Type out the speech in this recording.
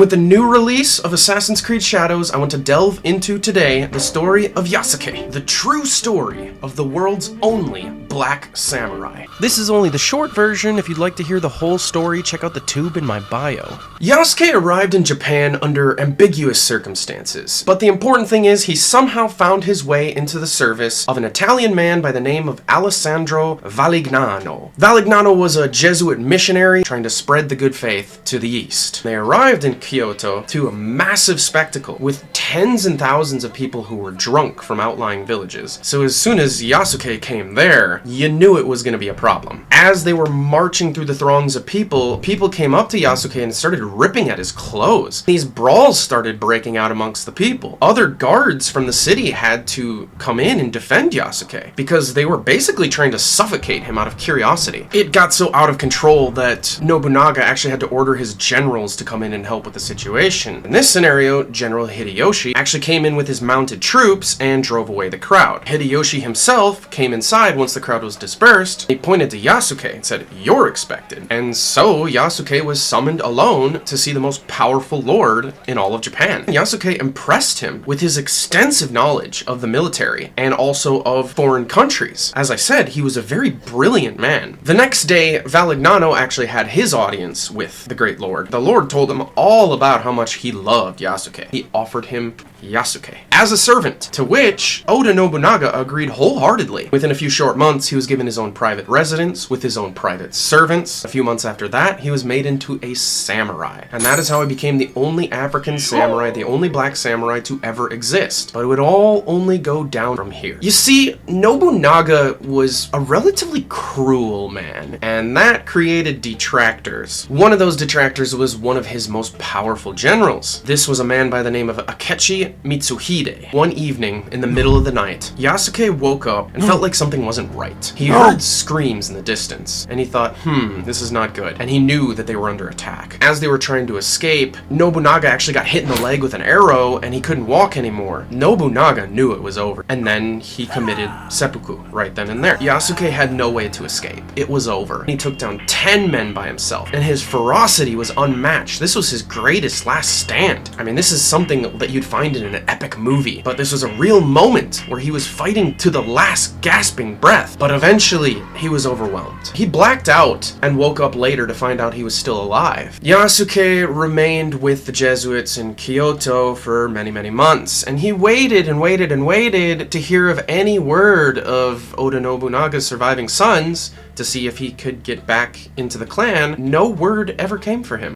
With the new release of Assassin's Creed Shadows, I want to delve into today the story of Yasuke, the true story of the world's only black samurai. This is only the short version. If you'd like to hear the whole story, check out the tube in my bio. Yasuke arrived in Japan under ambiguous circumstances, but the important thing is he somehow found his way into the service of an Italian man by the name of Alessandro Valignano. Valignano was a Jesuit missionary trying to spread the good faith to the east. They arrived in Kyoto to a massive spectacle with tens and thousands of people who were drunk from outlying villages. So as soon as Yasuke came there, you knew it was going to be a problem. As they were marching through the throngs of people came up to Yasuke and started ripping at his clothes. These brawls started breaking out amongst the people. Other guards from the city had to come in and defend Yasuke because they were basically trying to suffocate him out of curiosity. It got so out of control that Nobunaga actually had to order his generals to come in and help with the situation. In this scenario, General Hideyoshi actually came in with his mounted troops and drove away the crowd. Hideyoshi himself came inside once the crowd was dispersed. He pointed to Yasuke and said, "You're expected." And so Yasuke was summoned alone to see the most powerful lord in all of Japan. Yasuke impressed him with his extensive knowledge of the military and also of foreign countries. As I said, he was a very brilliant man. The next day, Valignano actually had his audience with the great lord. The lord told him all about how much he loved Yasuke. He offered him Yasuke as a servant, to which Oda Nobunaga agreed wholeheartedly. Within a few short months, he was given his own private residence with his own private servants. A few months after that, he was made into a samurai. And that is how he became the only African samurai, the only black samurai to ever exist. But it would all only go down from here. You see, Nobunaga was a relatively cruel man, and that created detractors. One of those detractors was one of his most powerful generals. This was a man by the name of Akechi Mitsuhide. One evening, in the middle of the night, Yasuke woke up and felt like something wasn't right. He heard screams in the distance, and he thought, this is not good. And he knew that they were under attack. As they were trying to escape, Nobunaga actually got hit in the leg with an arrow, and he couldn't walk anymore. Nobunaga knew it was over, and then he committed seppuku right then and there. Yasuke had no way to escape. It was over. He took down 10 men by himself, and his ferocity was unmatched. This was his greatest last stand. I mean, this is something that you'd find in an epic movie, but this was a real moment where he was fighting to the last gasping breath, but eventually he was overwhelmed. He blacked out and woke up later to find out he was still alive. Yasuke remained with the Jesuits in Kyoto for many, many months, and he waited and waited and waited to hear of any word of Oda Nobunaga's surviving sons to see if he could get back into the clan. No word ever came for him.